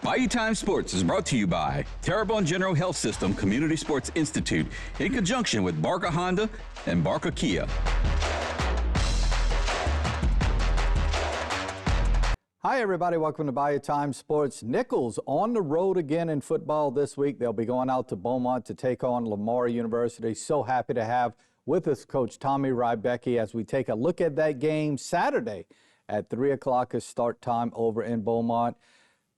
Bayou Time Sports is brought to you by Terrebonne General Health System Community Sports Institute in conjunction with Barker Honda and Barker Kia. Hi, everybody. Welcome to Bayou Time Sports. Nicholls on the road again in football this week. They'll be going out to Beaumont to take on Lamar University. So happy to have with us Coach Tommy Rybacki as we take a look at that game Saturday at 3 o'clock is start time over in Beaumont.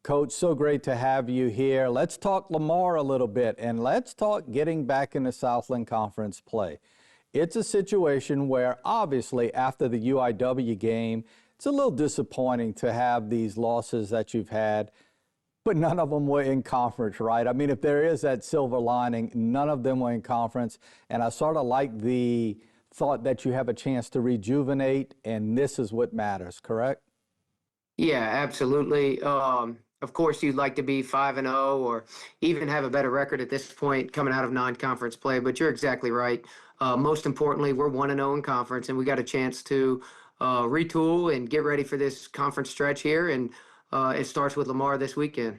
Coach, so great to have you here. Let's talk Lamar a little bit, and let's talk getting back in the Southland Conference play. It's a situation where, obviously, after the UIW game, it's a little disappointing to have these losses that you've had, but none of them were in conference, right? I mean, if there is that silver lining, none of them were in conference, and I sort of like the thought that you have a chance to rejuvenate, and this is what matters, correct? Yeah, absolutely. Of course, you'd like to be 5-0 or even have a better record at this point coming out of non-conference play, but you're exactly right. Most importantly, we're 1-0 in conference, and we got a chance to retool and get ready for this conference stretch here, and it starts with Lamar this weekend.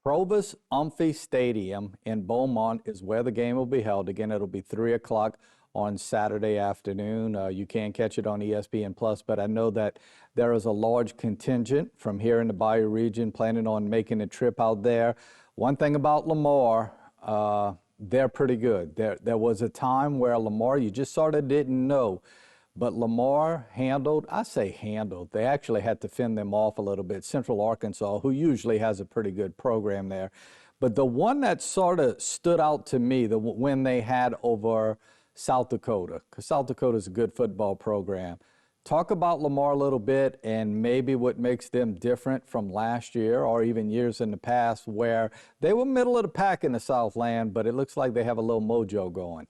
Provost Umphy Stadium in Beaumont is where the game will be held. Again, it'll be 3 o'clock on Saturday afternoon. You can catch it on ESPN+, but I know that there is a large contingent from here in the Bayou region planning on making a trip out there. One thing about Lamar, they're pretty good. There was a time where Lamar, you just sort of didn't know, but Lamar handled, I say handled, they actually had to fend them off a little bit. Central Arkansas, who usually has a pretty good program there. But the one that sort of stood out to me, the win they had over South Dakota, because South Dakota is a good football program. Talk about Lamar a little bit and maybe what makes them different from last year or even years in the past where they were middle of the pack in the Southland, but it looks like they have a little mojo going.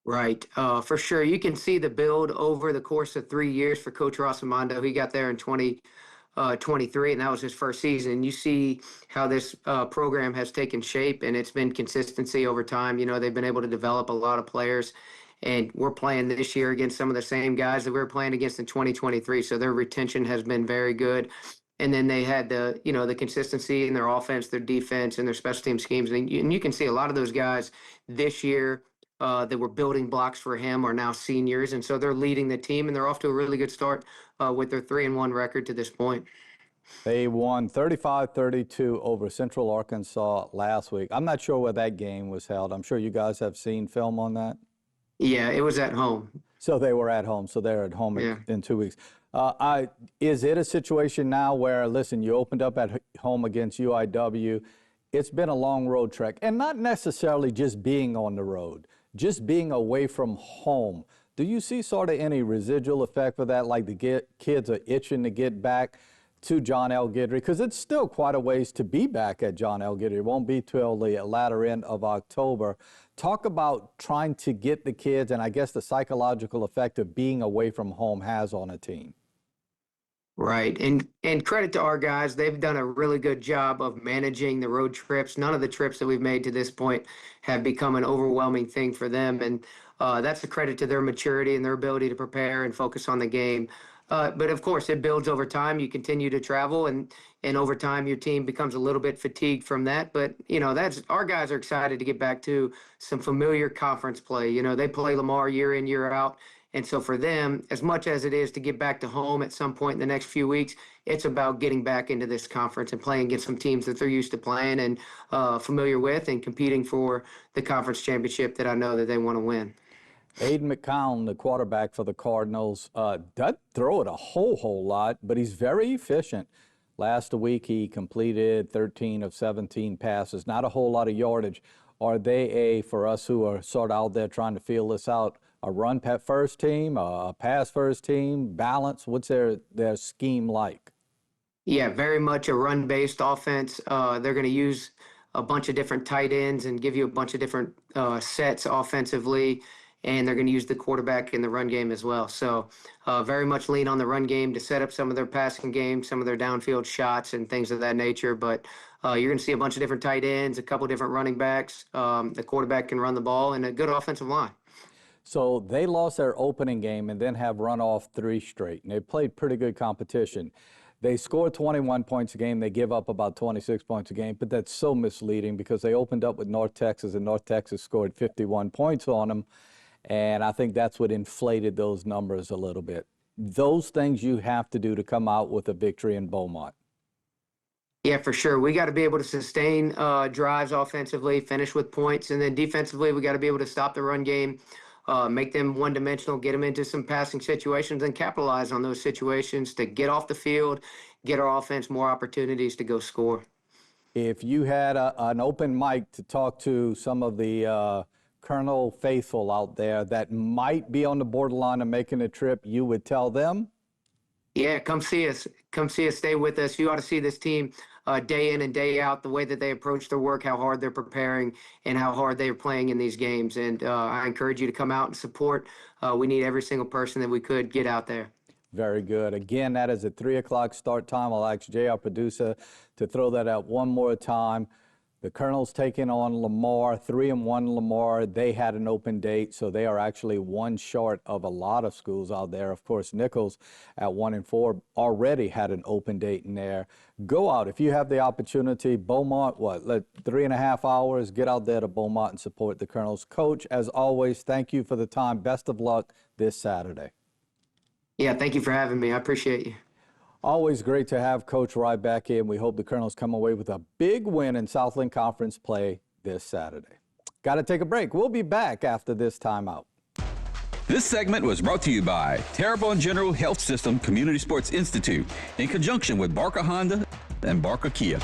Right, for sure. You can see the build over the course of 3 years for Coach Rossamondo. He got there in 2023, and that was his first season. You see how this program has taken shape, and it's been consistency over time. You know, they've been able to develop a lot of players, and we're playing this year against some of the same guys that we were playing against in 2023, so their retention has been very good. And then they had the, you know, the consistency in their offense, their defense, and their special team schemes. And you can see a lot of those guys this year that were building blocks for him are now seniors, and so they're leading the team, and they're off to a really good start with their 3-1 record to this point. They won 35-32 over Central Arkansas last week. I'm not sure where that game was held. I'm sure you guys have seen film on that. Yeah, it was at home. So they were at home. So they're at home in 2 weeks. Is it a situation now where, listen, you opened up at home against UIW. It's been a long road trek, and not necessarily just being on the road, just being away from home. Do you see sort of any residual effect for that, like the kids are itching to get back to John L. Guidry? Because it's still quite a ways to be back at John L. Guidry. It won't be till the latter end of October. Talk about trying to get the kids and I guess the psychological effect of being away from home has on a team. Right. And credit to our guys. They've done a really good job of managing the road trips. None of the trips that we've made to this point have become an overwhelming thing for them. And that's a credit to their maturity and their ability to prepare and focus on the game. But of course, it builds over time. You continue to travel, and over time, your team becomes a little bit fatigued from that. But, you know, that's our guys are excited to get back to some familiar conference play. You know, they play Lamar year in, year out. And so for them, as much as it is to get back to home at some point in the next few weeks, it's about getting back into this conference and playing against some teams that they're used to playing and familiar with and competing for the conference championship that I know that they want to win. Aiden McCown, the quarterback for the Cardinals, doesn't throw it a whole lot, but he's very efficient. Last week, he completed 13 of 17 passes, not a whole lot of yardage. Are they for us who are sort of out there trying to feel this out, a run first team, a pass first team, balance? What's their scheme like? Yeah, very much a run-based offense. They're going to use a bunch of different tight ends and give you a bunch of different sets offensively, and they're going to use the quarterback in the run game as well. So very much lean on the run game to set up some of their passing game, some of their downfield shots and things of that nature. But you're going to see a bunch of different tight ends, a couple different running backs. The quarterback can run the ball, and a good offensive line. So they lost their opening game and then have run off 3 straight, and they played pretty good competition. They score 21 points a game. They give up about 26 points a game, but that's so misleading because they opened up with North Texas, and North Texas scored 51 points on them, and I think that's what inflated those numbers a little bit. Those things you have to do to come out with a victory in Beaumont. Yeah, for sure. We got to be able to sustain drives offensively, finish with points, and then defensively, we got to be able to stop the run game, make them one-dimensional, get them into some passing situations, and capitalize on those situations to get off the field, get our offense more opportunities to go score. If you had an open mic to talk to some of the Colonel faithful out there that might be on the borderline of making a trip, you would tell them? Yeah, come see us. Come see us. Stay with us. You ought to see this team day in and day out, the way that they approach their work, how hard they're preparing, and how hard they're playing in these games. And I encourage you to come out and support. We need every single person that we could get out there. Very good. Again, that is a 3 o'clock start time. I'll ask Jay, our producer, to throw that out one more time. The Colonel's taking on Lamar, 3-1 Lamar. They had an open date, so they are actually one short of a lot of schools out there. Of course, Nicholls at 1-4 already had an open date in there. Go out if you have the opportunity. Beaumont, 3.5 hours. Get out there to Beaumont and support the Colonels. Coach, as always, thank you for the time. Best of luck this Saturday. Yeah, thank you for having me. I appreciate you. Always great to have Coach Rybacki, and we hope the Colonels come away with a big win in Southland Conference play this Saturday. Got to take a break. We'll be back after this timeout. This segment was brought to you by Terrebonne General Health System Community Sports Institute in conjunction with Barker Honda and Barker Kia.